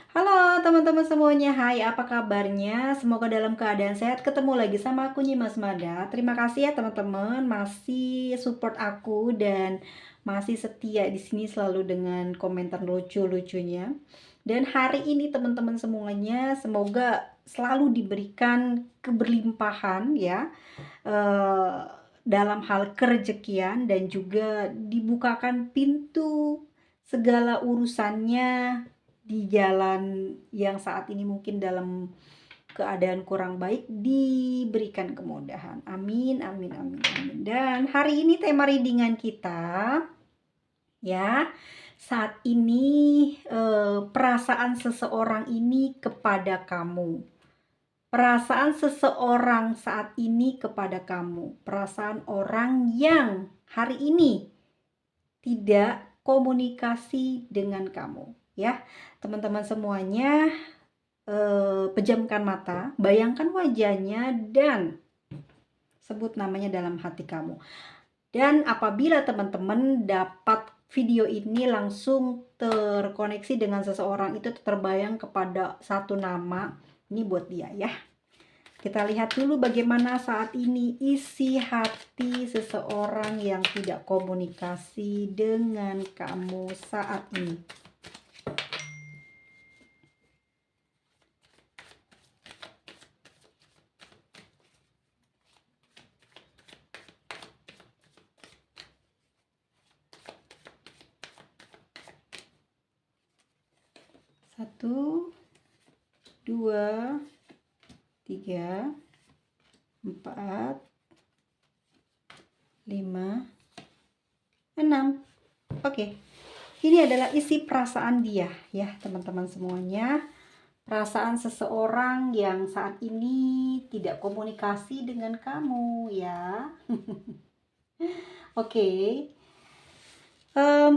Halo teman-teman semuanya, hai apa kabarnya? Semoga dalam keadaan sehat. Ketemu lagi sama aku Nyimas Mada. Terima kasih ya teman-teman masih support aku dan masih setia di sini selalu dengan komentar lucu-lucunya. Dan hari ini teman-teman semuanya semoga selalu diberikan keberlimpahan ya eh, dalam hal kerejekian dan juga dibukakan pintu segala urusannya di jalan yang saat ini mungkin dalam keadaan kurang baik diberikan kemudahan. Amin, amin, amin, amin. Dan hari ini tema readingan kita ya saat ini perasaan seseorang ini kepada kamu. Perasaan seseorang saat ini kepada kamu, perasaan orang yang hari ini tidak komunikasi dengan kamu, ya. Teman-teman semuanya, pejamkan mata, bayangkan wajahnya dan sebut namanya dalam hati kamu. Dan apabila teman-teman dapat video ini langsung terkoneksi dengan seseorang itu terbayang kepada satu nama, ini buat dia ya. Kita lihat dulu bagaimana saat ini isi hati seseorang yang tidak komunikasi dengan kamu saat ini. Satu, dua, tiga, empat, lima, enam. Oke, ini adalah isi perasaan dia ya teman-teman semuanya. Perasaan seseorang yang saat ini tidak komunikasi dengan kamu ya. Oke.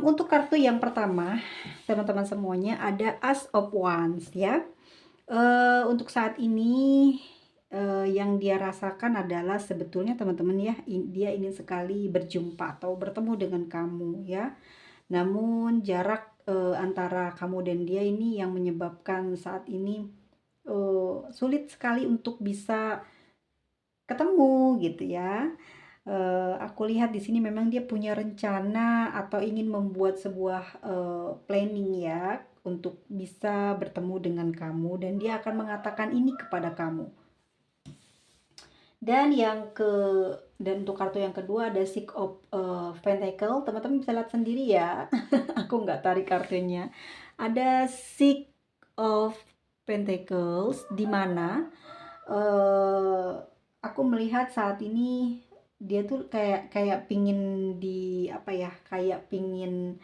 Untuk kartu yang pertama, teman-teman semuanya ada As of Wands ya. Untuk saat ini yang dia rasakan adalah sebetulnya teman-teman ya, dia ingin sekali berjumpa atau bertemu dengan kamu ya. Namun jarak antara kamu dan dia ini yang menyebabkan saat ini sulit sekali untuk bisa ketemu gitu ya. Aku lihat di sini memang dia punya rencana atau ingin membuat sebuah planning ya untuk bisa bertemu dengan kamu dan dia akan mengatakan ini kepada kamu. Dan untuk kartu yang kedua ada Six of Pentacle. Teman-teman bisa lihat sendiri ya. Aku nggak tarik kartunya. Ada Six of Pentacles di mana aku melihat saat ini dia tuh kayak pingin di apa ya, kayak pingin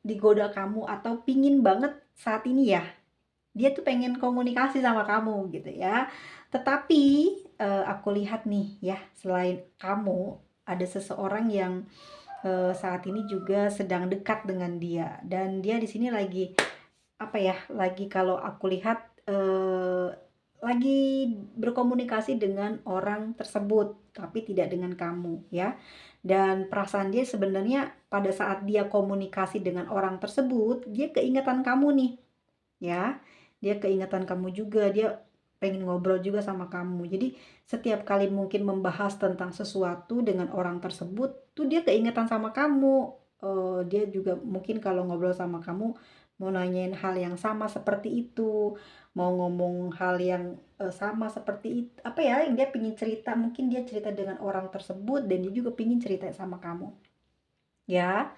digoda kamu atau pingin banget saat ini ya dia tuh pengen komunikasi sama kamu gitu ya. Tetapi aku lihat nih ya, selain kamu ada seseorang yang saat ini juga sedang dekat dengan dia dan dia di sini lagi apa ya, lagi kalau aku lihat lagi berkomunikasi dengan orang tersebut tapi tidak dengan kamu ya. Dan perasaan dia sebenarnya pada saat dia komunikasi dengan orang tersebut dia keingatan kamu nih ya. Dia keingatan kamu juga, dia pengen ngobrol juga sama kamu. Jadi setiap kali mungkin membahas tentang sesuatu dengan orang tersebut tuh dia keingatan sama kamu. Dia juga mungkin kalau ngobrol sama kamu mau nanyain hal yang sama seperti itu, mau ngomong hal yang sama seperti itu, apa ya, yang dia pingin cerita, mungkin dia cerita dengan orang tersebut dan dia juga pingin cerita sama kamu ya.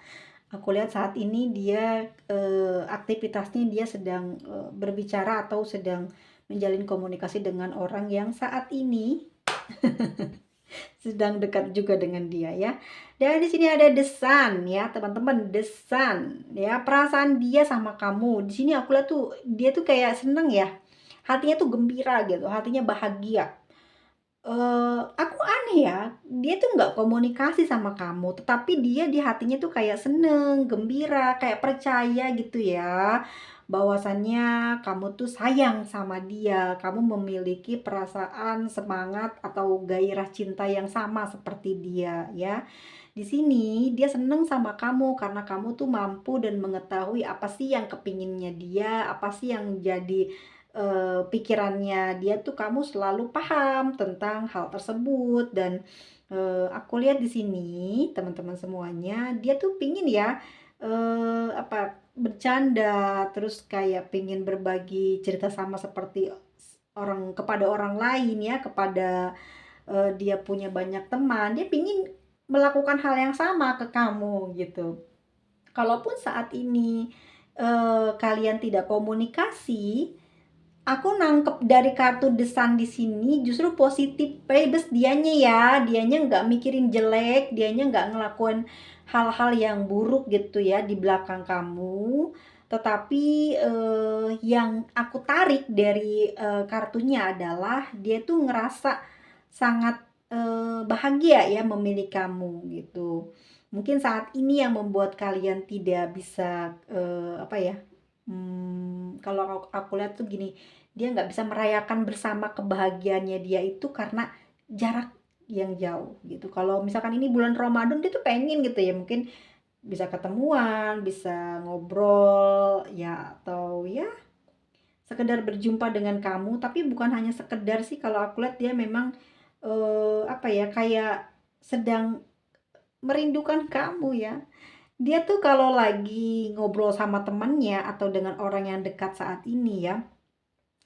Aku lihat saat ini dia aktivitasnya dia sedang berbicara atau sedang menjalin komunikasi dengan orang yang saat ini sedang dekat juga dengan dia ya. Dan di sini ada The Sun ya, teman-teman, The Sun ya. Perasaan dia sama kamu. Di sini aku lihat tuh dia tuh kayak seneng ya. Hatinya tuh gembira gitu, hatinya bahagia. Aku aneh ya, dia tuh nggak komunikasi sama kamu, tetapi dia di hatinya tuh kayak seneng, gembira, kayak percaya gitu ya, bahwasannya kamu tuh sayang sama dia, kamu memiliki perasaan semangat atau gairah cinta yang sama seperti dia ya. Di Di sini dia seneng sama kamu karena kamu tuh mampu dan mengetahui apa sih yang kepinginnya dia, apa sih yang jadi pikirannya dia tuh kamu selalu paham tentang hal tersebut dan aku lihat di sini teman-teman semuanya dia tuh pingin ya apa bercanda terus kayak pingin berbagi cerita sama seperti orang kepada orang lain ya kepada dia punya banyak teman dia pingin melakukan hal yang sama ke kamu gitu. Kalaupun saat ini kalian tidak komunikasi, aku nangkep dari kartu The Sun di sini justru positif vibes dianya ya. Dianya nggak mikirin jelek, dianya nggak ngelakuin hal-hal yang buruk gitu ya di belakang kamu. Tetapi yang aku tarik dari kartunya adalah dia tuh ngerasa sangat bahagia ya memilih kamu gitu. Mungkin saat ini yang membuat kalian tidak bisa apa ya? Kalau aku lihat tuh gini, dia nggak bisa merayakan bersama kebahagiaannya dia itu karena jarak yang jauh gitu. Kalau misalkan ini bulan Ramadan dia tuh pengen gitu ya mungkin bisa ketemuan, bisa ngobrol ya atau ya sekedar berjumpa dengan kamu. Tapi bukan hanya sekedar sih kalau aku lihat dia memang apa ya kayak sedang merindukan kamu ya. Dia tuh kalau lagi ngobrol sama temannya atau dengan orang yang dekat saat ini ya,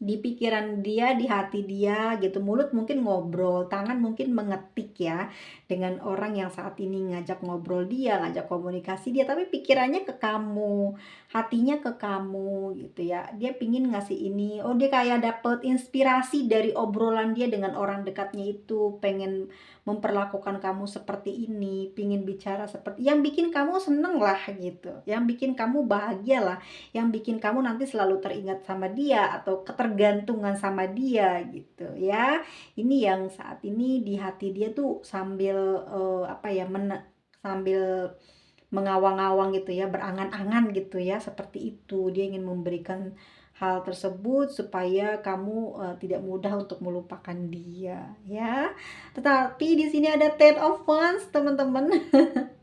di pikiran dia, di hati dia gitu, mulut mungkin ngobrol, tangan mungkin mengetik ya, dengan orang yang saat ini ngajak ngobrol dia, ngajak komunikasi dia, tapi pikirannya ke kamu, hatinya ke kamu gitu ya. Dia pingin ngasih ini, oh dia kayak dapet inspirasi dari obrolan dia dengan orang dekatnya itu, pengen memperlakukan kamu seperti ini, pingin bicara seperti, yang bikin kamu seneng lah gitu, yang bikin kamu bahagia lah yang bikin kamu nanti selalu teringat sama dia atau ketergantungan sama dia gitu ya. Ini yang saat ini di hati dia tuh sambil apa ya sambil mengawang-awang gitu ya, berangan-angan gitu ya, seperti itu. Dia ingin memberikan hal tersebut supaya kamu tidak mudah untuk melupakan dia ya. Tetapi di sini ada Ten of Wands, teman-teman.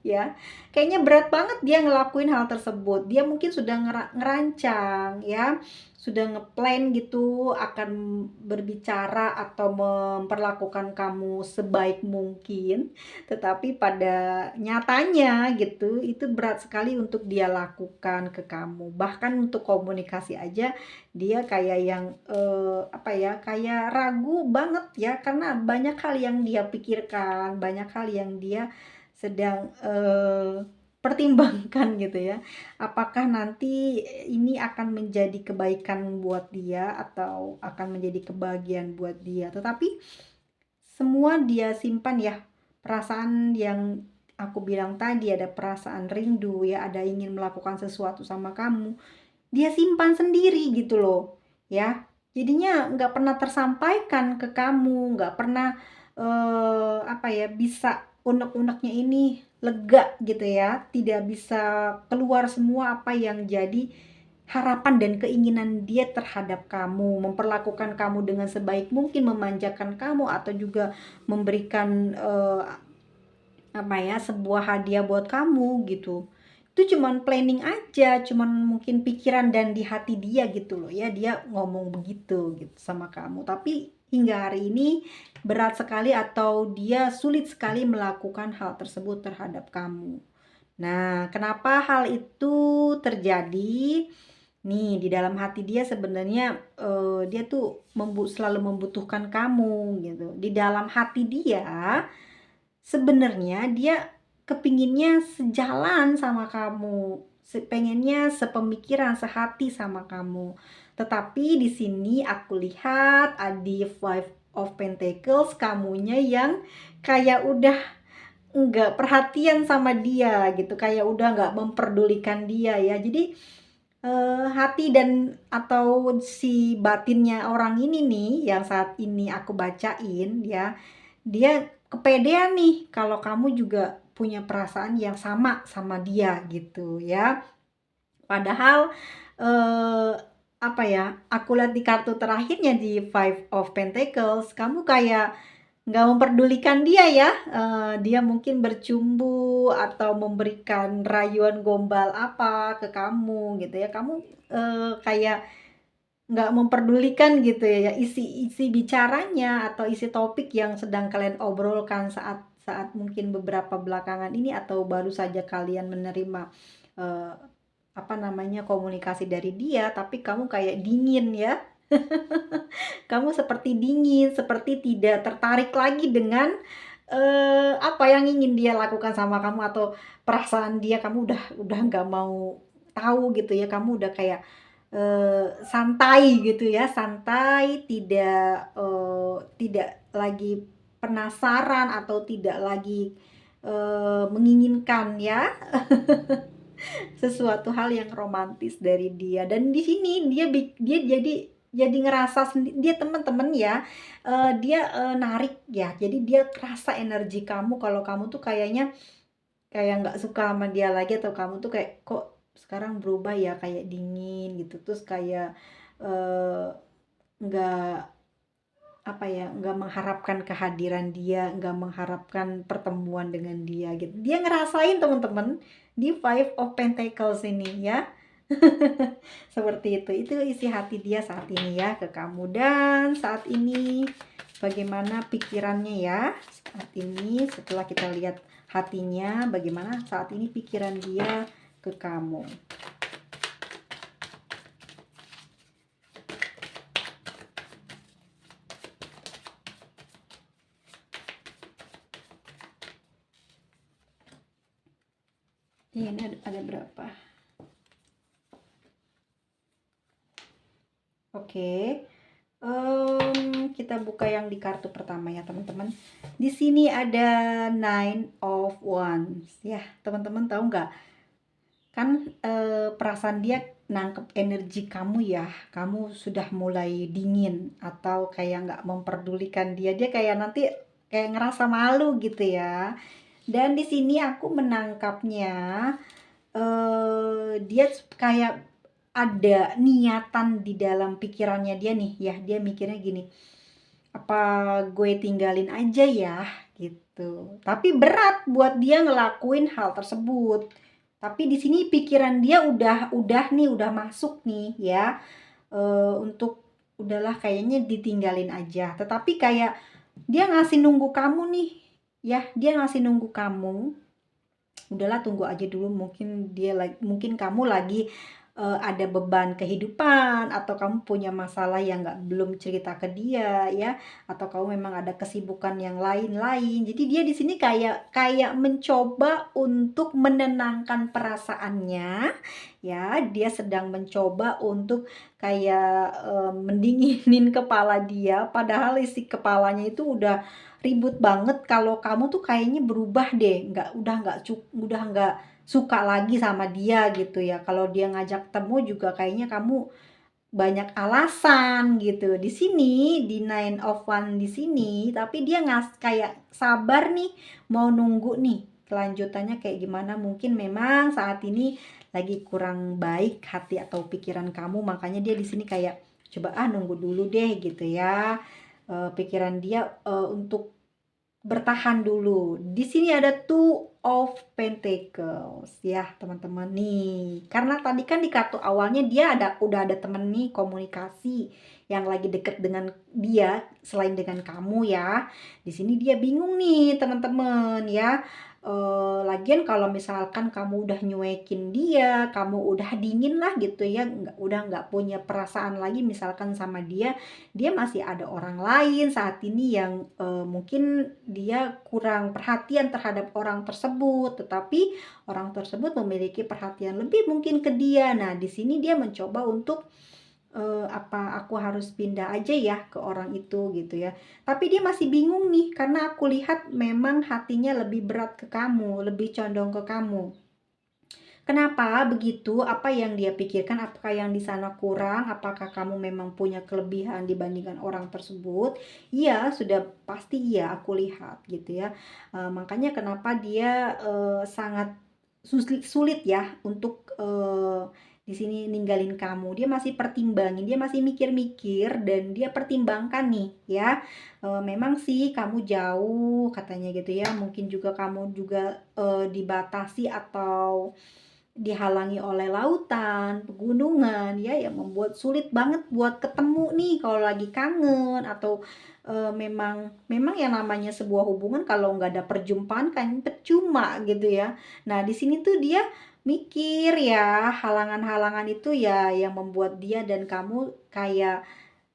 Ya. Kayaknya berat banget dia ngelakuin hal tersebut. Dia mungkin sudah ngerancang ya, sudah ngeplan gitu akan berbicara atau memperlakukan kamu sebaik mungkin. Tetapi pada nyatanya gitu, itu berat sekali untuk dia lakukan ke kamu. Bahkan untuk komunikasi aja dia kayak yang apa ya, kayak ragu banget ya karena banyak hal yang dia pikirkan, banyak hal yang dia sedang pertimbangkan gitu ya. Apakah nanti ini akan menjadi kebaikan buat dia atau akan menjadi kebahagiaan buat dia. Tetapi semua dia simpan ya. Perasaan yang aku bilang tadi ada perasaan rindu ya, ada ingin melakukan sesuatu sama kamu. Dia simpan sendiri gitu loh. Ya. Jadinya nggak pernah tersampaikan ke kamu, nggak pernah apa ya bisa unek-uneknya ini lega gitu ya, tidak bisa keluar semua apa yang jadi harapan dan keinginan dia terhadap kamu, memperlakukan kamu dengan sebaik mungkin, memanjakan kamu atau juga memberikan apa ya sebuah hadiah buat kamu gitu. Itu cuman planning aja, cuman mungkin pikiran dan di hati dia gitu loh ya, dia ngomong begitu gitu sama kamu. Tapi hingga hari ini berat sekali atau dia sulit sekali melakukan hal tersebut terhadap kamu. Nah, kenapa hal itu terjadi? Nih, di dalam hati dia sebenarnya dia tuh selalu membutuhkan kamu gitu. Di dalam hati dia sebenarnya dia kepinginnya sejalan sama kamu, pengennya sepemikiran, sehati sama kamu. Tetapi di sini aku lihat ada Five of Pentacles, kamunya yang kayak udah nggak perhatian sama dia gitu, kayak udah nggak memperdulikan dia ya. Jadi hati dan atau si batinnya orang ini nih yang saat ini aku bacain ya, dia kepedean nih kalau kamu juga punya perasaan yang sama dia gitu ya. Padahal eh, apa ya, aku lihat di kartu terakhirnya di Five of Pentacles, kamu kayak nggak memperdulikan dia ya, dia mungkin bercumbu atau memberikan rayuan gombal apa ke kamu gitu ya, kamu, kayak nggak memperdulikan gitu ya, isi bicaranya atau isi topik yang sedang kalian obrolkan saat saat mungkin beberapa belakangan ini atau baru saja kalian menerima, eee, apa namanya, komunikasi dari dia, tapi kamu kayak dingin ya. Kamu seperti dingin, seperti tidak tertarik lagi dengan, apa yang ingin dia lakukan sama kamu atau perasaan dia kamu udah nggak mau tahu gitu ya, kamu udah kayak, santai gitu ya, santai tidak lagi penasaran atau tidak lagi, menginginkan ya sesuatu hal yang romantis dari dia dan di sini dia jadi ngerasa dia temen-temen ya, dia, narik ya, jadi dia kerasa energi kamu kalau kamu tuh kayaknya kayak nggak suka sama dia lagi atau kamu tuh kayak, "Kok sekarang berubah ya?" Kayak dingin gitu, terus kayak, eee, nggak apa ya, nggak mengharapkan kehadiran dia, nggak mengharapkan pertemuan dengan dia gitu. Dia ngerasain temen-temen di Five of Pentacles ini ya. Seperti itu isi hati dia saat ini ya ke kamu dan saat ini bagaimana pikirannya ya saat ini setelah kita lihat hatinya bagaimana saat ini pikiran dia ke kamu. Ini ada berapa? Oke. Kita buka yang di kartu pertama ya teman-teman. Di sini ada Nine of Wands. Ya, teman-teman tahu nggak? Kan perasaan dia nangkep energi kamu ya. Kamu sudah mulai dingin atau kayak nggak memperdulikan dia. Dia kayak nanti kayak ngerasa malu gitu ya. Dan di sini aku menangkapnya dia kayak ada niatan di dalam pikirannya dia nih ya, dia mikirnya gini, "Apa gue tinggalin aja ya?" Gitu. Tapi berat buat dia ngelakuin hal tersebut. Tapi di sini pikiran dia udah nih, udah masuk nih ya, untuk udahlah kayaknya ditinggalin aja. Tetapi kayak dia ngasih nunggu kamu nih, ya, dia ngasih nunggu kamu, udahlah tunggu aja dulu mungkin kamu lagi, ada beban kehidupan atau kamu punya masalah yang belum cerita ke dia ya, atau kamu memang ada kesibukan yang lain-lain. Jadi dia di sini kayak kayak mencoba untuk menenangkan perasaannya, ya. Dia sedang mencoba untuk kayak, mendinginin kepala dia, padahal isi kepalanya itu ribut banget kalau kamu tuh kayaknya berubah deh, udah nggak suka lagi sama dia gitu ya. Kalau dia ngajak temu juga kayaknya kamu banyak alasan gitu. Di sini, di Nine of Wands di sini, tapi dia kayak sabar nih, mau nunggu nih kelanjutannya kayak gimana. Mungkin memang saat ini lagi kurang baik hati atau pikiran kamu, makanya dia di sini kayak coba nunggu dulu deh gitu ya. Pikiran dia untuk bertahan dulu. Di sini ada Two of Pentacles ya, teman-teman nih. Karena tadi kan di kartu awalnya dia udah ada temen nih komunikasi yang lagi deket dengan dia selain dengan kamu ya. Di sini dia bingung nih, teman-teman ya. Lagian kalau misalkan kamu udah nyuekin dia, kamu udah dingin lah gitu ya, udah nggak punya perasaan lagi misalkan sama dia, dia masih ada orang lain saat ini yang mungkin dia kurang perhatian terhadap orang tersebut, tetapi orang tersebut memiliki perhatian lebih mungkin ke dia. Nah, di sini dia mencoba untuk apa aku harus pindah aja ya ke orang itu gitu ya. Tapi dia masih bingung nih karena aku lihat memang hatinya lebih berat ke kamu, lebih condong ke kamu. Kenapa begitu? Apa yang dia pikirkan? Apakah yang di sana kurang? Apakah kamu memang punya kelebihan dibandingkan orang tersebut? Iya, sudah pasti iya aku lihat gitu ya. Makanya kenapa dia sangat sulit ya untuk di sini ninggalin kamu. Dia masih pertimbangin, dia masih mikir-mikir dan dia pertimbangkan nih ya. Memang sih kamu jauh katanya gitu ya. Mungkin juga kamu juga dibatasi atau dihalangi oleh lautan, pegunungan ya yang membuat sulit banget buat ketemu nih kalau lagi kangen atau memang memang yang namanya sebuah hubungan kalau nggak ada perjumpaan kan percuma gitu ya. Nah, di sini tuh dia mikir ya halangan-halangan itu ya yang membuat dia dan kamu kayak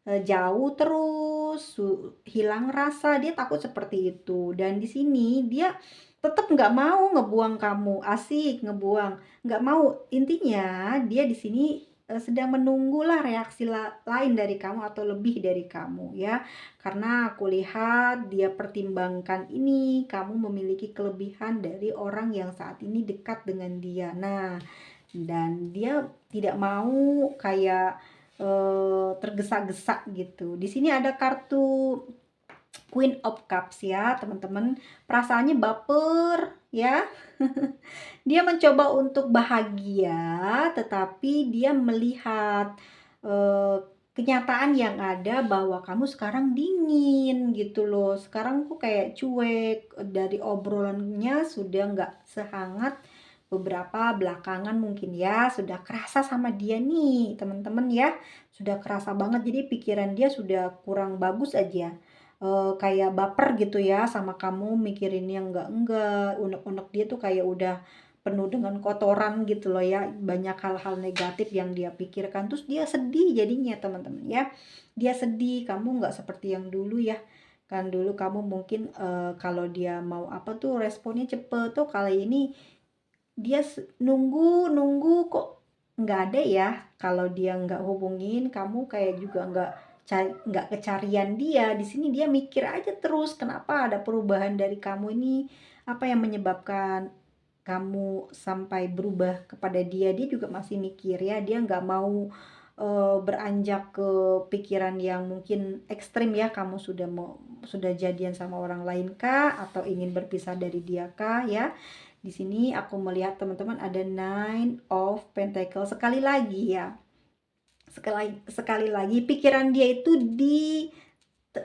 jauh terus, hilang rasa, dia takut seperti itu. Dan di sini dia tetap nggak mau ngebuang kamu, asik ngebuang, nggak mau. Intinya dia di sini sedang menunggulah reaksi lain dari kamu atau lebih dari kamu ya. Karena aku lihat dia pertimbangkan ini, kamu memiliki kelebihan dari orang yang saat ini dekat dengan dia. Nah, dan dia tidak mau kayak tergesa-gesa gitu. Di sini ada kartu Queen of Cups ya, teman-teman. Perasaannya baper ya. Dia mencoba untuk bahagia, tetapi dia melihat eh, kenyataan yang ada bahwa kamu sekarang dingin gitu loh. Sekarang kok kayak cuek, dari obrolannya sudah nggak sehangat beberapa belakangan mungkin ya, sudah kerasa sama dia nih teman-teman ya, sudah kerasa banget, jadi pikiran dia sudah kurang bagus aja. Kayak baper gitu ya sama kamu, mikirin yang enggak, unek-unek dia tuh kayak udah penuh dengan kotoran gitu loh ya, banyak hal-hal negatif yang dia pikirkan, terus dia sedih jadinya teman-teman ya. Dia sedih, kamu nggak seperti yang dulu ya. Kan dulu kamu mungkin kalau dia mau apa tuh responnya cepet, tuh kali ini dia nunggu-nunggu kok nggak ada ya. Kalau dia nggak hubungin kamu kayak juga nggak kecarian dia. Di sini dia mikir aja terus kenapa ada perubahan dari kamu ini, apa yang menyebabkan kamu sampai berubah kepada dia. Dia juga masih mikir ya, dia nggak mau beranjak ke pikiran yang mungkin ekstrim ya, kamu sudah jadian sama orang lain kah atau ingin berpisah dari dia kah ya. Di sini aku melihat teman-teman ada Nine of Pentacles sekali lagi ya. Sekali lagi pikiran dia itu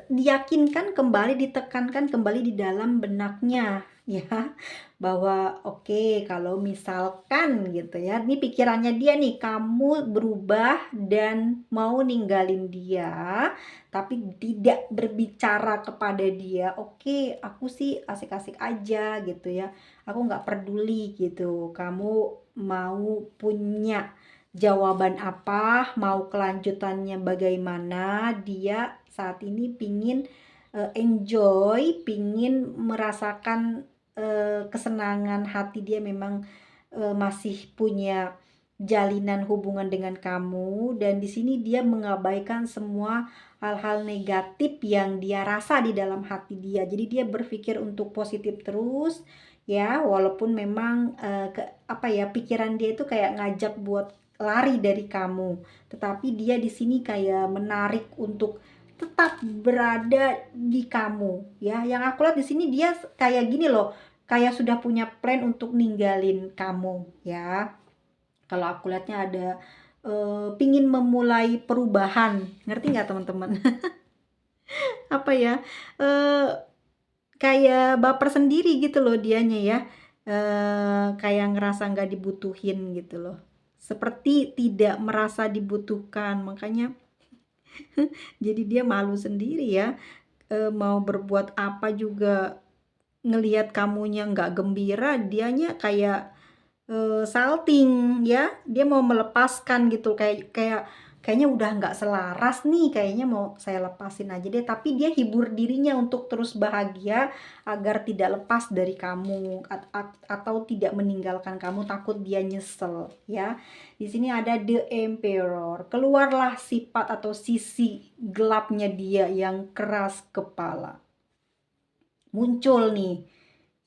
diyakinkan kembali, ditekankan kembali di dalam benaknya ya, bahwa oke, kalau misalkan gitu ya, ini pikirannya dia nih, kamu berubah dan mau ninggalin dia tapi tidak berbicara kepada dia. Oke, aku sih asik-asik aja gitu ya, aku nggak peduli gitu kamu mau punya jawaban apa, mau kelanjutannya bagaimana. Dia saat ini pingin enjoy, pingin merasakan kesenangan hati dia, memang masih punya jalinan hubungan dengan kamu, dan di sini dia mengabaikan semua hal-hal negatif yang dia rasa di dalam hati dia. Jadi dia berpikir untuk positif terus ya, walaupun memang apa ya, pikiran dia itu kayak ngajak buat lari dari kamu, tetapi dia di sini kayak menarik untuk tetap berada di kamu ya. Yang aku lihat di sini dia kayak gini loh, kayak sudah punya plan untuk ninggalin kamu ya. Kalau aku lihatnya ada pingin memulai perubahan, ngerti nggak teman-teman? Apa ya, eh, kayak baper sendiri gitu loh dianya ya, kayak ngerasa nggak dibutuhin gitu loh, seperti tidak merasa dibutuhkan, makanya jadi dia malu sendiri ya, mau berbuat apa juga ngelihat kamunya nggak gembira, dianya kayak salting ya, dia mau melepaskan gitu, kayaknya udah nggak selaras nih, kayaknya mau saya lepasin aja deh, tapi dia hibur dirinya untuk terus bahagia agar tidak lepas dari kamu atau tidak meninggalkan kamu, takut dia nyesel ya. Di sini ada The Emperor, keluarlah sifat atau sisi gelapnya dia yang keras kepala muncul nih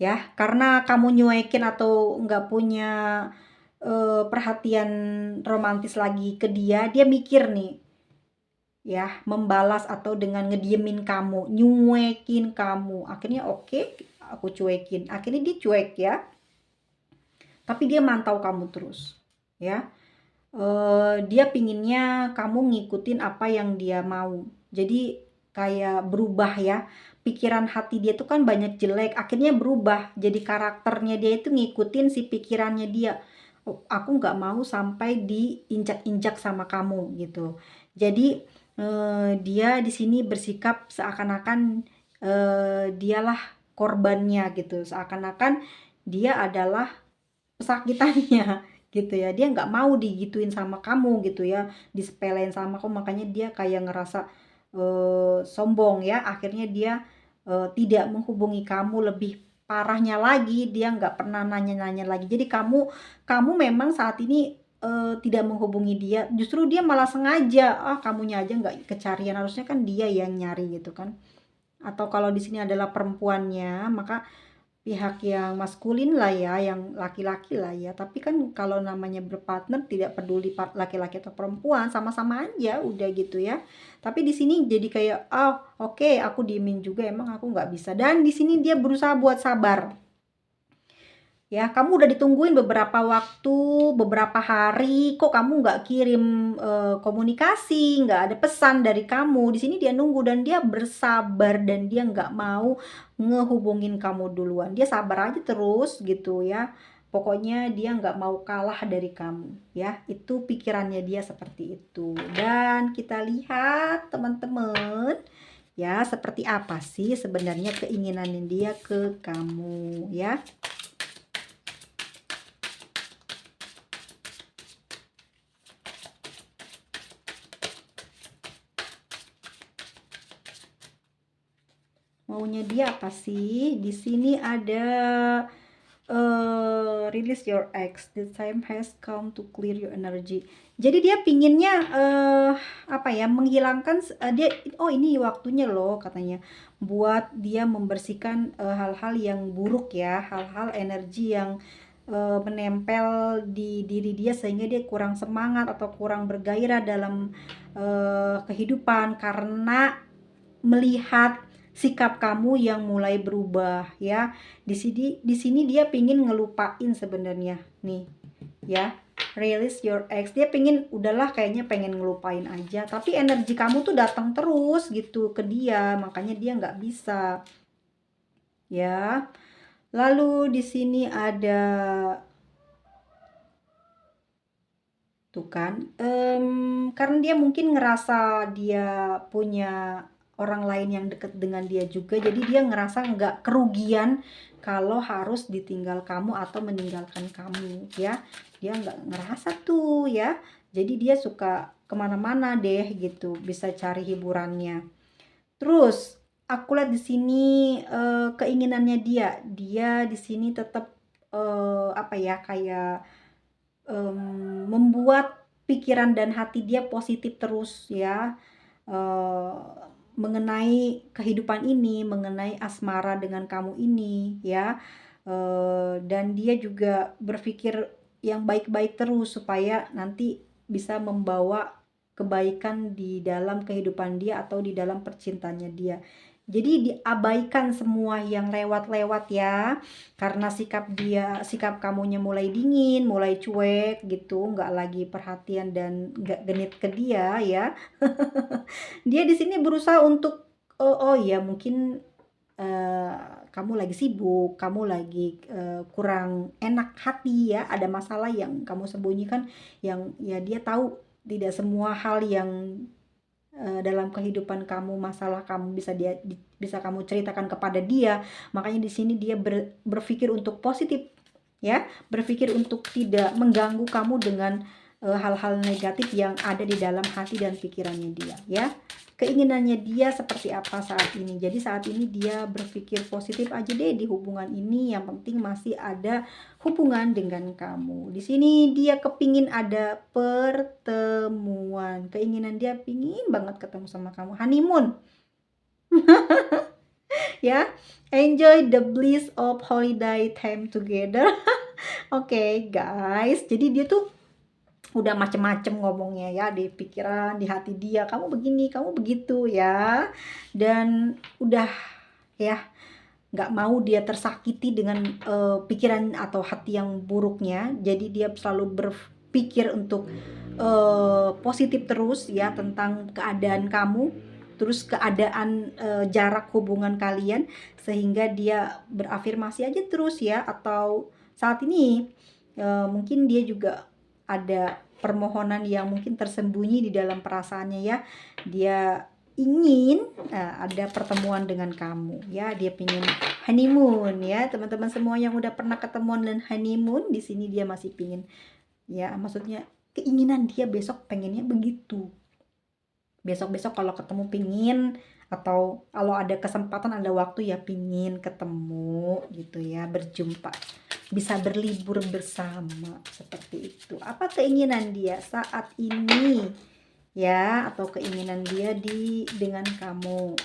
ya, karena kamu nyuekin atau nggak punya perhatian romantis lagi ke dia, dia mikir nih ya, membalas atau dengan ngediemin kamu, nyuekin kamu. Akhirnya oke, aku cuekin. Akhirnya dia cuek ya, tapi dia mantau kamu terus ya. dia pinginnya kamu ngikutin apa yang dia mau. Jadi kayak berubah ya. Pikiran hati dia tuh kan banyak jelek, akhirnya berubah. Jadi karakternya dia itu ngikutin si pikirannya dia. "Oh, aku nggak mau sampai diinjak-injak sama kamu gitu. Jadi dia di sini bersikap seakan-akan dialah korbannya gitu. Seakan-akan dia adalah pesakitannya gitu ya. Dia nggak mau digituin sama kamu gitu ya, disepelein sama kamu, makanya dia kayak ngerasa sombong ya. Akhirnya dia tidak menghubungi kamu. Lebih parahnya lagi, dia nggak pernah nanya-nanya lagi. Jadi kamu kamu memang saat ini tidak menghubungi dia, justru dia malah sengaja, ah kamunya aja nggak kecarian, harusnya kan dia yang nyari gitu kan. Atau kalau di sini adalah perempuannya, maka pihak yang maskulin lah ya, yang laki-laki lah ya. Tapi kan kalau namanya berpartner tidak peduli laki-laki atau perempuan, sama-sama aja udah gitu ya. Tapi di sini jadi kayak, oh oke, aku diemin juga, emang aku nggak bisa. Dan di sini dia berusaha buat sabar. Ya, kamu udah ditungguin beberapa waktu, beberapa hari, kok kamu nggak kirim komunikasi, nggak ada pesan dari kamu. Di sini dia nunggu dan dia bersabar dan dia nggak mau ngehubungin kamu duluan. Dia sabar aja terus gitu ya. Pokoknya dia nggak mau kalah dari kamu ya. Itu pikirannya dia seperti itu. Dan kita lihat teman-teman ya, seperti apa sih sebenarnya keinginan dia ke kamu ya. Maunya dia apa sih? Di sini ada release your ex. The time has come to clear your energy. Jadi dia pinginnya apa ya? Menghilangkan dia. Oh ini waktunya loh katanya. Buat dia membersihkan hal-hal yang buruk ya, hal-hal energi yang menempel di diri dia sehingga dia kurang semangat atau kurang bergairah dalam kehidupan karena melihat sikap kamu yang mulai berubah ya. Di sini dia pingin ngelupain sebenarnya nih ya. Release your ex. Dia pingin udahlah, kayaknya pengen ngelupain aja. Tapi energi kamu tuh datang terus gitu ke dia, makanya dia nggak bisa ya. Lalu di sini ada tuh kan, karena dia mungkin ngerasa dia punya orang lain yang deket dengan dia juga, jadi dia ngerasa nggak kerugian kalau harus ditinggal kamu atau meninggalkan kamu ya. Dia nggak ngerasa tuh ya, jadi dia suka kemana-mana deh gitu, bisa cari hiburannya. Terus aku lihat di sini keinginannya dia di sini tetap apa ya, kayak membuat pikiran dan hati dia positif terus ya, eee, mengenai kehidupan ini, mengenai asmara dengan kamu ini ya, dan dia juga berpikir yang baik-baik terus supaya nanti bisa membawa kebaikan di dalam kehidupan dia atau di dalam percintaannya dia. Jadi diabaikan semua yang lewat-lewat ya, karena sikap kamunya mulai dingin, mulai cuek gitu, nggak lagi perhatian dan nggak genit ke dia ya. Dia di sini berusaha untuk, oh ya mungkin eee, kamu lagi sibuk, kamu lagi kurang enak hati ya, ada masalah yang kamu sembunyikan, yang ya dia tahu tidak semua hal yang dalam kehidupan kamu, masalah kamu bisa kamu ceritakan kepada dia. Makanya di sini dia berpikir untuk positif ya, berpikir untuk tidak mengganggu kamu dengan hal-hal negatif yang ada di dalam hati dan pikirannya dia ya. Keinginannya dia seperti apa saat ini. Jadi saat ini dia berpikir positif aja deh di hubungan ini, yang penting masih ada hubungan dengan kamu. Di sini dia kepingin ada pertemuan. Keinginan dia pingin banget ketemu sama kamu. Honeymoon. Ya, enjoy the bliss of holiday time together. Oke, guys. Jadi dia tuh udah macem-macem ngomongnya ya, di pikiran, di hati dia, kamu begini, kamu begitu ya. Dan udah ya, nggak mau dia tersakiti dengan pikiran atau hati yang buruknya. Jadi dia selalu berpikir untuk positif terus ya tentang keadaan kamu, terus keadaan jarak hubungan kalian, sehingga dia berafirmasi aja terus ya. Atau saat ini mungkin dia juga ada permohonan yang mungkin tersembunyi di dalam perasaannya ya. Dia ingin ada pertemuan dengan kamu ya. Dia pengen honeymoon ya. Teman-teman semua yang udah pernah ketemuan dan honeymoon, di sini dia masih pingin ya, maksudnya keinginan dia besok pengennya begitu. Besok-besok kalau ketemu pingin, atau kalau ada kesempatan ada waktu ya pingin ketemu gitu ya, berjumpa, bisa berlibur bersama seperti itu. Apa keinginan dia saat ini ya, atau keinginan dia dengan kamu.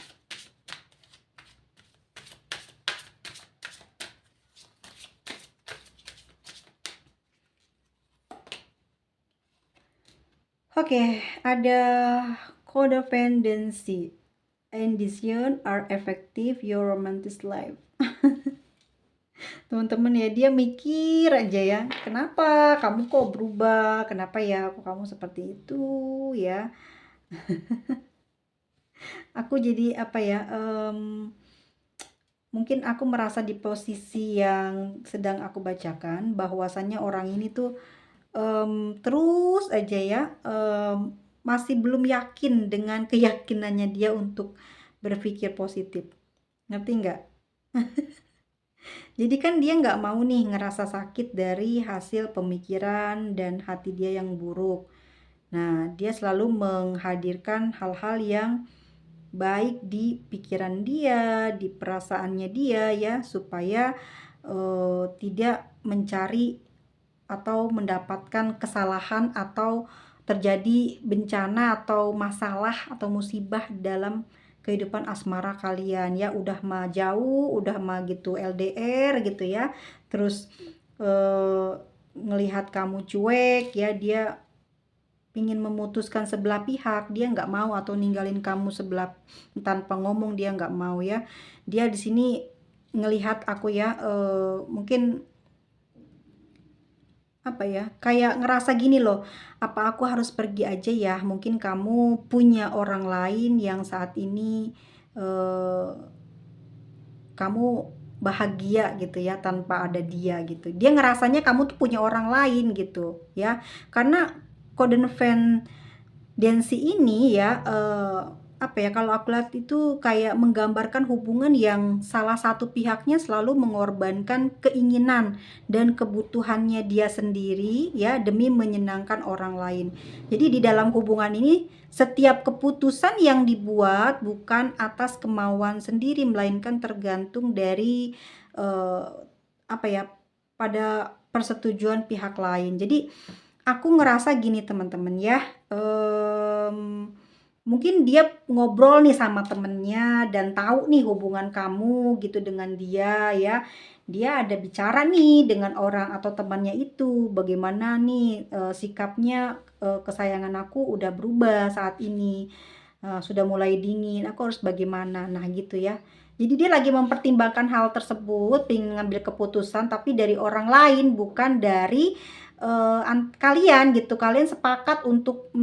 Oke, ada codependency and decision are effective your romantic life. Teman-teman ya, dia mikir aja ya, kenapa kamu kok berubah, kenapa ya kok kamu seperti itu ya. Aku jadi apa ya, mungkin aku merasa di posisi yang sedang aku bacakan, bahwasannya orang ini tuh terus aja ya masih belum yakin dengan keyakinannya dia untuk berpikir positif. Ngerti nggak? Jadi kan dia nggak mau nih ngerasa sakit dari hasil pemikiran dan hati dia yang buruk. Nah, dia selalu menghadirkan hal-hal yang baik di pikiran dia, di perasaannya dia ya, supaya tidak mencari atau mendapatkan kesalahan atau terjadi bencana atau masalah atau musibah dalam kehidupan asmara kalian ya. Udah mah jauh, udah mah gitu LDR gitu ya, terus ngelihat kamu cuek ya, dia ingin memutuskan sebelah pihak, dia nggak mau, atau ninggalin kamu sebelah tanpa ngomong, dia nggak mau ya. Dia di sini ngelihat aku ya, mungkin apa ya, kayak ngerasa gini loh, apa aku harus pergi aja ya, mungkin kamu punya orang lain yang saat ini kamu bahagia gitu ya tanpa ada dia gitu. Dia ngerasanya kamu tuh punya orang lain gitu ya, karena codependency ini ya, apa ya, kalau aku lihat itu kayak menggambarkan hubungan yang salah satu pihaknya selalu mengorbankan keinginan dan kebutuhannya dia sendiri ya demi menyenangkan orang lain. Jadi di dalam hubungan ini setiap keputusan yang dibuat bukan atas kemauan sendiri, melainkan tergantung dari apa ya, pada persetujuan pihak lain. Jadi aku ngerasa gini teman-teman ya, mungkin dia ngobrol nih sama temennya dan tahu nih hubungan kamu gitu dengan dia ya. Dia ada bicara nih dengan orang atau temannya itu, bagaimana nih sikapnya, kesayangan aku udah berubah saat ini, sudah mulai dingin, aku harus bagaimana, nah gitu ya. Jadi dia lagi mempertimbangkan hal tersebut, pengen ngambil keputusan tapi dari orang lain, bukan dari kalian gitu. Kalian sepakat untuk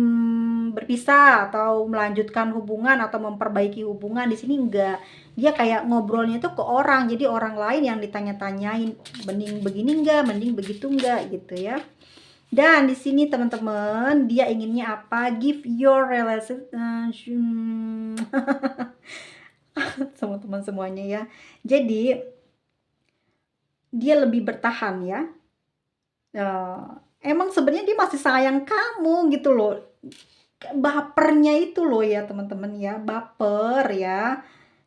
berpisah atau melanjutkan hubungan atau memperbaiki hubungan, di sini enggak. Dia kayak ngobrolnya itu ke orang, jadi orang lain yang ditanya-tanyain, mending begini enggak, mending begitu enggak gitu ya. Dan di sini teman-teman, dia inginnya apa? Give your relationship sama teman semuanya ya. Jadi dia lebih bertahan ya. Emang sebenarnya dia masih sayang kamu gitu loh. Bapernya itu loh ya teman-teman ya, baper ya.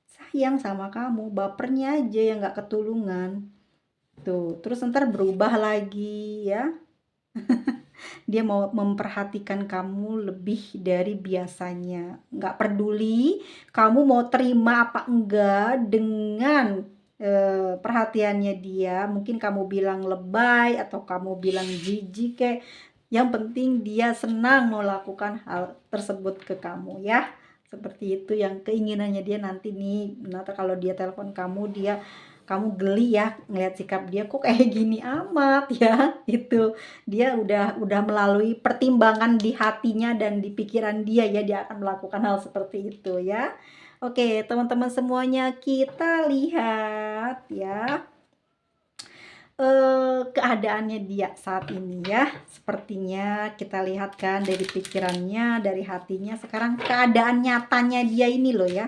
Sayang sama kamu, bapernya aja yang nggak ketulungan. Tuh, terus ntar berubah lagi ya. Dia mau memperhatikan kamu lebih dari biasanya. Nggak peduli kamu mau terima apa enggak dengan perhatiannya dia. Mungkin kamu bilang lebay atau kamu bilang jijik kayak, yang penting dia senang melakukan hal tersebut ke kamu ya. Seperti itu yang keinginannya dia nanti nih. Nanti kalau dia telepon kamu, dia kamu geli ya ngeliat sikap dia kok kayak gini amat ya gitu. Dia udah melalui pertimbangan di hatinya dan di pikiran dia ya, dia akan melakukan hal seperti itu ya. Oke, teman-teman semuanya, kita lihat ya keadaannya dia saat ini ya. Sepertinya kita lihat kan dari pikirannya, dari hatinya. Sekarang keadaan nyatanya dia ini loh ya.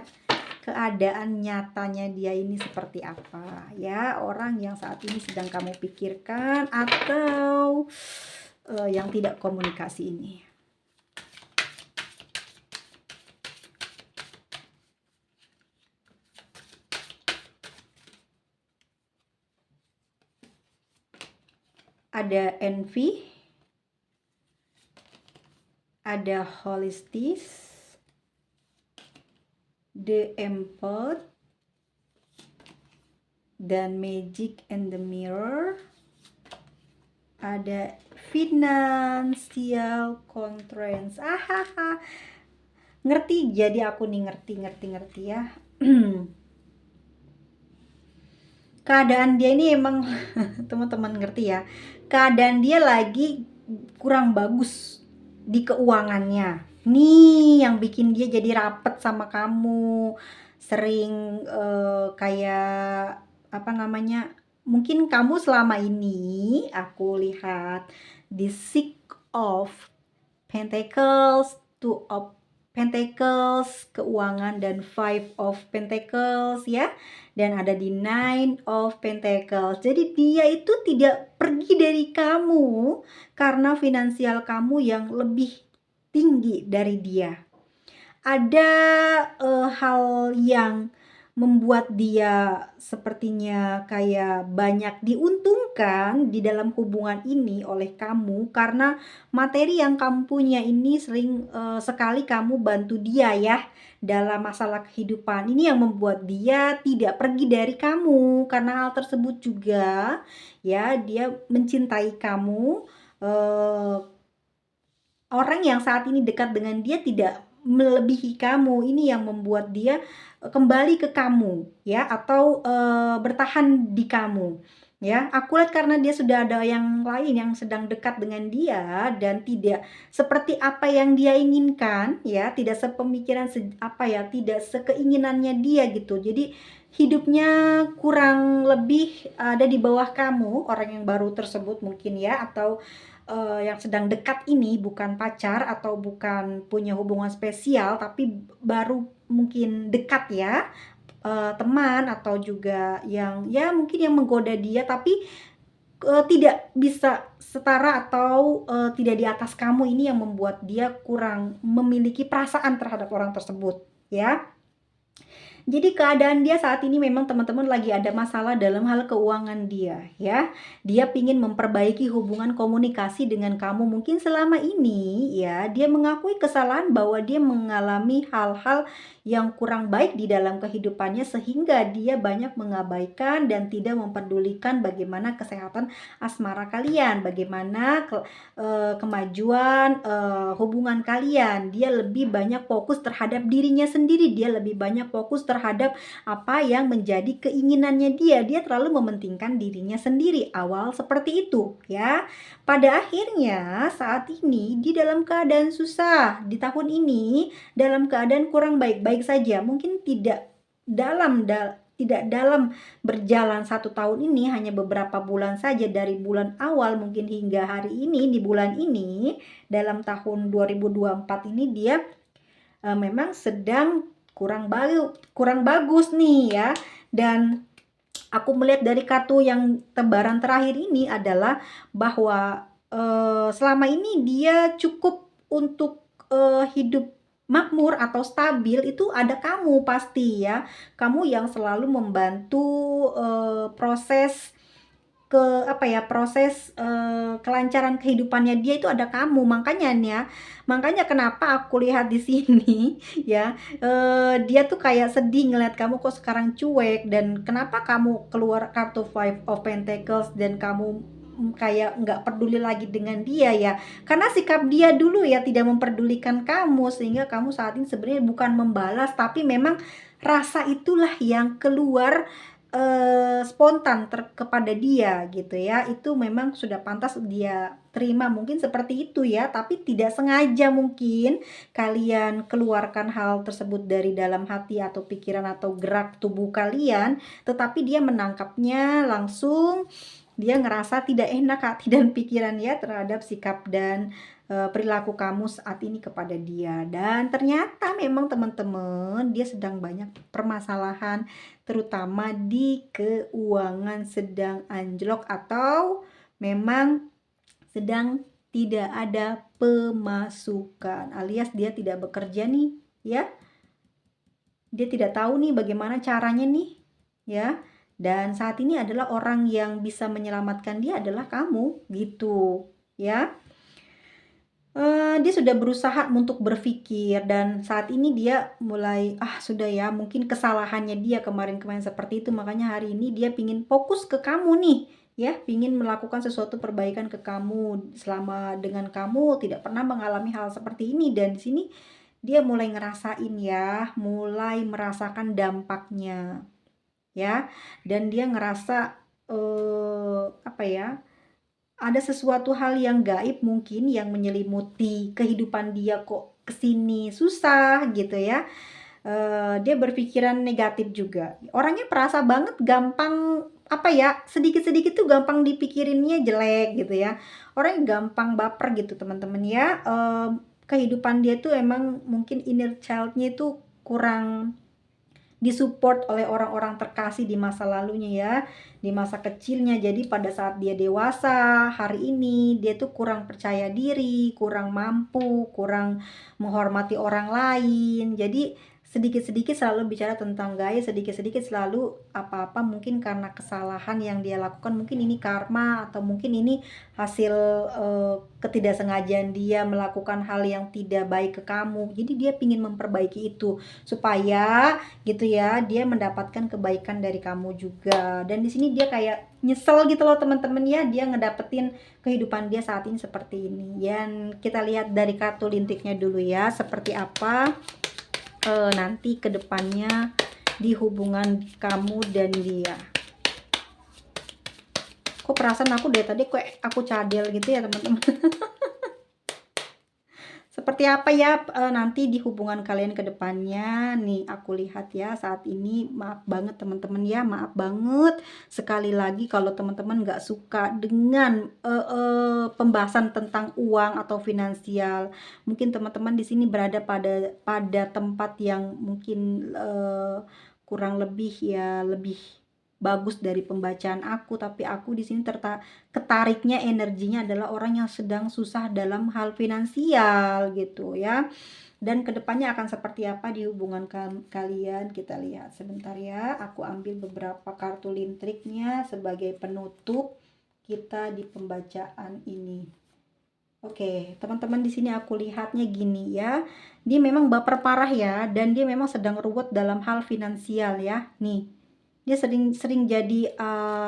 Keadaan nyatanya dia ini seperti apa ya, orang yang saat ini sedang kamu pikirkan atau yang tidak komunikasi ini. Ada envy, ada holistis, the empath, dan magic and the mirror, ada financial constraints. Ngerti, jadi aku nih ngerti ya. Keadaan dia ini emang teman-teman ngerti ya, keadaan dia lagi kurang bagus di keuangannya nih, yang bikin dia jadi rapet sama kamu, sering kayak apa namanya, mungkin kamu selama ini aku lihat di Six of Pentacles, Two of Pentacles, keuangan, dan Five of Pentacles ya, dan ada di Nine of Pentacles. Jadi dia itu tidak pergi dari kamu karena finansial kamu yang lebih tinggi dari dia. Ada hal yang membuat dia sepertinya kayak banyak diuntungkan di dalam hubungan ini oleh kamu, karena materi yang kamu punya ini sering sekali kamu bantu dia ya dalam masalah kehidupan. Ini yang membuat dia tidak pergi dari kamu. Karena hal tersebut juga ya, dia mencintai kamu. Orang yang saat ini dekat dengan dia tidak melebihi kamu. Ini yang membuat dia kembali ke kamu ya, atau bertahan di kamu ya. Aku lihat karena dia sudah ada yang lain yang sedang dekat dengan dia dan tidak seperti apa yang dia inginkan ya, tidak sepemikiran tidak sekeinginannya dia gitu. Jadi hidupnya kurang lebih ada di bawah kamu, orang yang baru tersebut mungkin ya, atau yang sedang dekat ini bukan pacar atau bukan punya hubungan spesial, tapi baru mungkin dekat ya, teman atau juga yang ya mungkin yang menggoda dia, tapi tidak bisa setara atau tidak di atas kamu. Ini yang membuat dia kurang memiliki perasaan terhadap orang tersebut ya. Jadi keadaan dia saat ini memang teman-teman lagi ada masalah dalam hal keuangan dia ya. Dia pingin memperbaiki hubungan komunikasi dengan kamu. Mungkin selama ini ya dia mengakui kesalahan bahwa dia mengalami hal-hal yang kurang baik di dalam kehidupannya, sehingga dia banyak mengabaikan dan tidak memperdulikan bagaimana kesehatan asmara kalian, bagaimana kemajuan hubungan kalian. Dia lebih banyak fokus terhadap dirinya sendiri, dia lebih banyak fokus terhadap apa yang menjadi keinginannya dia. Dia terlalu mementingkan dirinya sendiri. Awal seperti itu ya. Pada akhirnya saat ini di dalam keadaan susah, di tahun ini dalam keadaan kurang baik-baik saja. Mungkin tidak dalam berjalan 1 tahun ini, hanya beberapa bulan saja, dari bulan awal mungkin hingga hari ini, di bulan ini dalam tahun 2024 ini dia memang sedang kurang bagus nih ya. Dan aku melihat dari kartu yang tebaran terakhir ini adalah bahwa selama ini dia cukup untuk hidup makmur atau stabil itu ada kamu pasti ya. Kamu yang selalu membantu proses kelancaran kehidupannya dia, itu ada kamu. Makanya kenapa aku lihat di sini ya, dia tuh kayak sedih ngeliat kamu kok sekarang cuek, dan kenapa kamu keluar kartu Five of Pentacles dan kamu kayak nggak peduli lagi dengan dia ya, karena sikap dia dulu ya tidak memperdulikan kamu, sehingga kamu saat ini sebenarnya bukan membalas, tapi memang rasa itulah yang keluar spontan kepada dia gitu ya, itu memang sudah pantas dia terima, mungkin seperti itu ya, tapi tidak sengaja mungkin kalian keluarkan hal tersebut dari dalam hati atau pikiran atau gerak tubuh kalian, tetapi dia menangkapnya langsung, dia ngerasa tidak enak hati dan pikiran ya terhadap sikap dan perilaku kamu saat ini kepada dia. Dan ternyata memang teman-teman dia sedang banyak permasalahan, terutama di keuangan sedang anjlok atau memang sedang tidak ada pemasukan, alias dia tidak bekerja nih ya. Dia tidak tahu nih bagaimana caranya nih ya. Dan saat ini adalah orang yang bisa menyelamatkan dia adalah kamu gitu ya. Dia sudah berusaha untuk berpikir dan saat ini dia mulai, sudah ya mungkin kesalahannya dia kemarin-kemarin seperti itu, makanya hari ini dia pingin fokus ke kamu nih ya, pingin melakukan sesuatu perbaikan ke kamu selama dengan kamu tidak pernah mengalami hal seperti ini. Dan di sini dia mulai ngerasain ya, mulai merasakan dampaknya ya, dan dia ngerasa apa ya, ada sesuatu hal yang gaib mungkin yang menyelimuti kehidupan dia, kok kesini susah gitu ya. Dia berpikiran negatif juga. Orangnya perasa banget, gampang apa ya, sedikit-sedikit tuh gampang dipikirinnya jelek gitu ya. Orangnya gampang baper gitu teman-teman ya. Kehidupan dia tuh emang mungkin inner child-nya itu kurang disupport oleh orang-orang terkasih di masa lalunya ya, di masa kecilnya. Jadi pada saat dia dewasa hari ini, dia tuh kurang percaya diri, kurang mampu, kurang menghormati orang lain. Jadi sedikit-sedikit selalu bicara tentang gaya, sedikit-sedikit selalu apa-apa mungkin karena kesalahan yang dia lakukan, mungkin ini karma atau mungkin ini hasil ketidaksengajaan dia melakukan hal yang tidak baik ke kamu. Jadi dia ingin memperbaiki itu supaya gitu ya dia mendapatkan kebaikan dari kamu juga. Dan di sini dia kayak nyesel gitu loh teman-teman ya, dia ngedapetin kehidupan dia saat ini seperti ini. Dan kita lihat dari kartu lintiknya dulu ya, seperti apa nanti kedepannya di hubungan kamu dan dia. Kok perasaan aku dari tadi kok aku cadel gitu ya teman-teman. Seperti apa ya nanti di hubungan kalian ke depannya. Nih aku lihat ya saat ini, maaf banget teman-teman ya, maaf banget sekali lagi kalau teman-teman nggak suka dengan pembahasan tentang uang atau finansial. Mungkin teman-teman di sini berada pada tempat yang mungkin kurang lebih ya lebih bagus dari pembacaan aku, tapi aku di sini ketariknya energinya adalah orang yang sedang susah dalam hal finansial gitu ya. Dan kedepannya akan seperti apa di hubungan kalian, kita lihat sebentar ya. Aku ambil beberapa kartu lintriknya sebagai penutup kita di pembacaan ini. Oke, teman-teman di sini aku lihatnya gini ya. Dia memang baper parah ya, dan dia memang sedang ruwet dalam hal finansial ya. Nih, dia sering jadi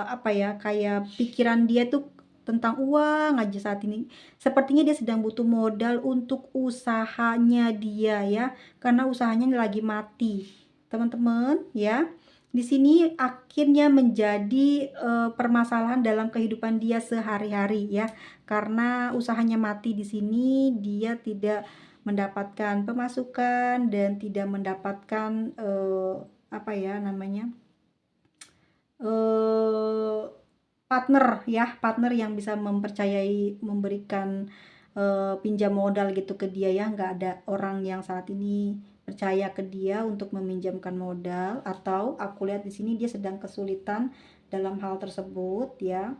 apa ya, kayak pikiran dia tuh tentang uang aja saat ini. Sepertinya dia sedang butuh modal untuk usahanya dia ya, karena usahanya lagi mati teman-teman ya. Di sini akhirnya menjadi permasalahan dalam kehidupan dia sehari-hari ya, karena usahanya mati. Di sini dia tidak mendapatkan pemasukan dan tidak mendapatkan apa ya namanya, partner yang bisa memberikan pinjam modal gitu ke dia ya. Nggak ada orang yang saat ini percaya ke dia untuk meminjamkan modal, atau aku lihat di sini dia sedang kesulitan dalam hal tersebut ya.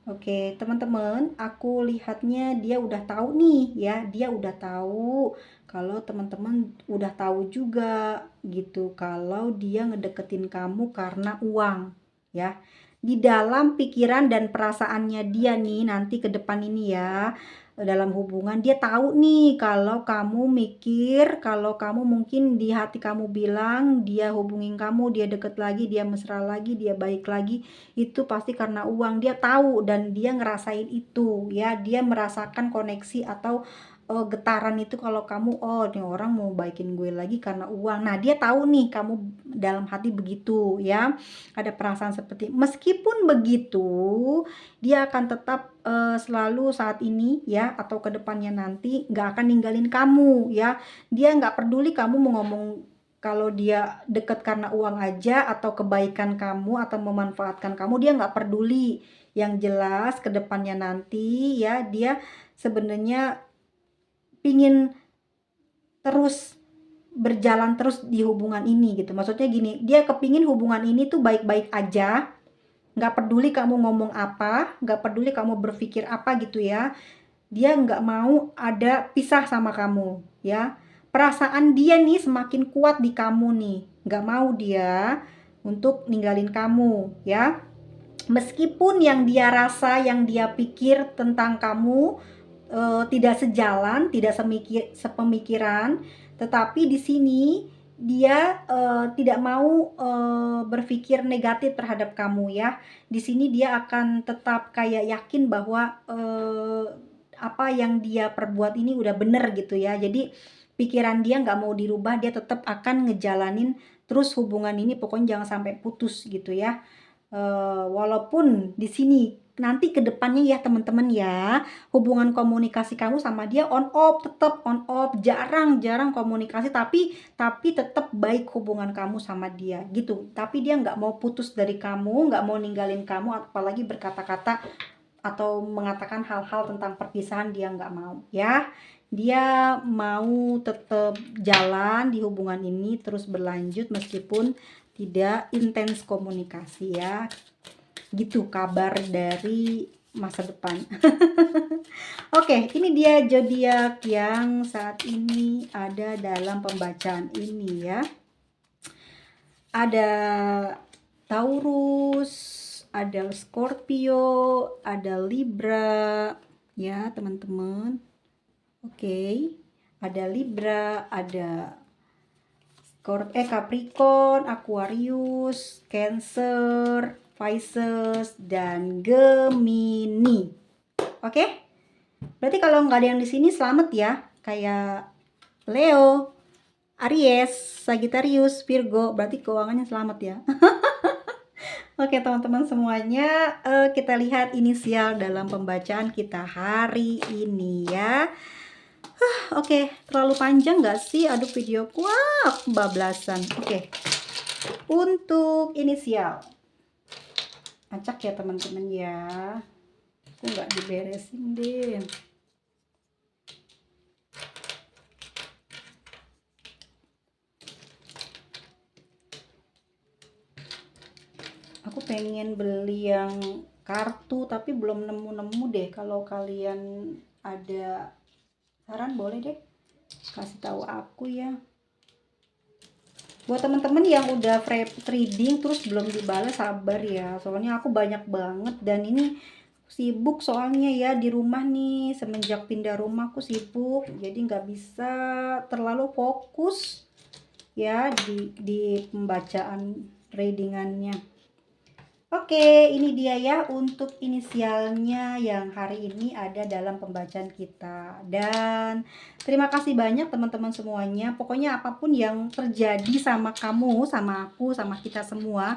Oke teman-teman, aku lihatnya dia udah tahu nih ya, dia udah tahu kalau teman-teman udah tahu juga gitu kalau dia ngedeketin kamu karena uang ya. Di dalam pikiran dan perasaannya dia nih nanti ke depan ini ya, dalam hubungan dia tahu nih kalau kamu mikir, kalau kamu mungkin di hati kamu bilang dia hubungin kamu, dia deket lagi, dia mesra lagi, dia baik lagi, itu pasti karena uang. Dia tahu dan dia ngerasain itu ya, dia merasakan koneksi atau getaran itu kalau kamu, "Oh, nih orang mau baikin gue lagi karena uang." Nah, dia tahu nih kamu dalam hati begitu ya, ada perasaan seperti meskipun begitu, dia akan tetap, selalu saat ini ya atau ke depannya nanti nggak akan ninggalin kamu ya. Dia nggak peduli kamu mau ngomong kalau dia deket karena uang aja atau kebaikan kamu atau memanfaatkan kamu, dia nggak peduli. Yang jelas ke depannya nanti ya, dia sebenarnya pingin terus berjalan terus di hubungan ini gitu. Maksudnya gini, dia kepingin hubungan ini tuh baik-baik aja, nggak peduli kamu ngomong apa, nggak peduli kamu berpikir apa gitu ya. Dia nggak mau ada pisah sama kamu ya. Perasaan dia nih semakin kuat di kamu nih, nggak mau dia untuk ninggalin kamu ya. Meskipun yang dia rasa, yang dia pikir tentang kamu tidak sejalan, tidak sepemikiran, tetapi di sini dia tidak mau berpikir negatif terhadap kamu ya. Di sini dia akan tetap kayak yakin bahwa apa yang dia perbuat ini udah bener gitu ya. Jadi pikiran dia nggak mau dirubah, dia tetap akan ngejalanin terus hubungan ini, pokoknya jangan sampai putus gitu ya. Walaupun di sini nanti ke depannya ya teman-teman ya, hubungan komunikasi kamu sama dia on off, tetap on off, jarang-jarang komunikasi, tapi tetap baik hubungan kamu sama dia gitu. Tapi dia nggak mau putus dari kamu, nggak mau ninggalin kamu, apalagi berkata-kata atau mengatakan hal-hal tentang perpisahan, dia nggak mau ya. Dia mau tetap jalan di hubungan ini terus berlanjut meskipun tidak intens komunikasi ya. Gitu kabar dari masa depan. Oke, ini dia zodiak yang saat ini ada dalam pembacaan ini ya. Ada Taurus, ada Scorpio, ada Libra ya teman-teman. Oke, ada Libra, ada Capricorn, Aquarius, Cancer, Pisces, dan Gemini. Oke? Berarti kalau nggak ada yang di sini selamat ya. Kayak Leo, Aries, Sagittarius, Virgo, berarti keuangannya selamat ya. Oke teman-teman semuanya, kita lihat inisial dalam pembacaan kita hari ini ya. Oke, terlalu panjang nggak sih? Aduh videoku, wah kebablasan. Oke, untuk inisial, acak ya teman-teman ya. Aku nggak diberesin deh. Aku pengen beli yang kartu tapi belum nemu-nemu deh. Kalau kalian ada saran boleh deh kasih tahu aku ya. Buat teman-teman yang udah trading terus belum dibalas, sabar ya. Soalnya aku banyak banget dan ini sibuk soalnya ya di rumah nih. Semenjak pindah rumah aku sibuk, jadi nggak bisa terlalu fokus ya di pembacaan tradingannya. Oke, ini dia ya untuk inisialnya yang hari ini ada dalam pembacaan kita. Dan terima kasih banyak teman-teman semuanya. Pokoknya apapun yang terjadi sama kamu, sama aku, sama kita semua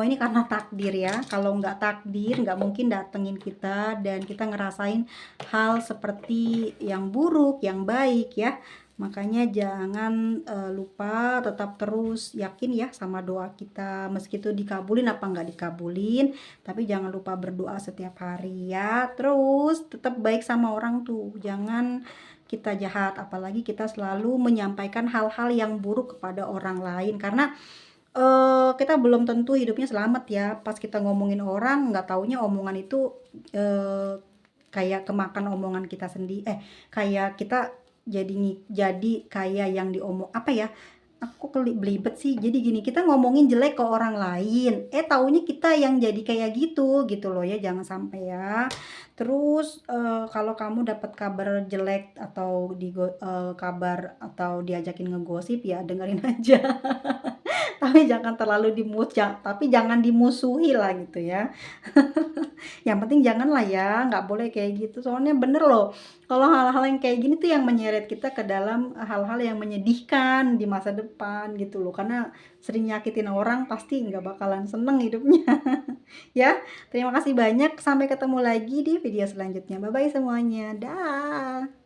ini karena takdir ya. Kalau nggak takdir, nggak mungkin datengin kita dan kita ngerasain hal seperti yang buruk, yang baik ya. Makanya jangan lupa tetap terus yakin ya sama doa kita, meski itu dikabulin apa nggak dikabulin, tapi jangan lupa berdoa setiap hari ya. Terus tetap baik sama orang tuh, jangan kita jahat, apalagi kita selalu menyampaikan hal-hal yang buruk kepada orang lain, karena kita belum tentu hidupnya selamat ya. Pas kita ngomongin orang, nggak taunya omongan itu kayak kemakan omongan kita sendiri, kayak kita jadi kayak yang diomong apa ya, aku belibet sih. Jadi gini, kita ngomongin jelek ke orang lain, taunya kita yang jadi kayak gitu loh ya. Jangan sampai ya. Terus kalau kamu dapat kabar jelek atau kabar atau diajakin ngegosip ya dengerin aja. tapi jangan terlalu tapi jangan dimusuhi lah gitu ya. Yang penting janganlah ya, nggak boleh kayak gitu. Soalnya bener loh, kalau hal-hal yang kayak gini tuh yang menyeret kita ke dalam hal-hal yang menyedihkan di masa depan gitu loh. Karena sering nyakitin orang pasti nggak bakalan seneng hidupnya. Ya, terima kasih banyak. Sampai ketemu lagi di video selanjutnya. Bye-bye semuanya. Dah.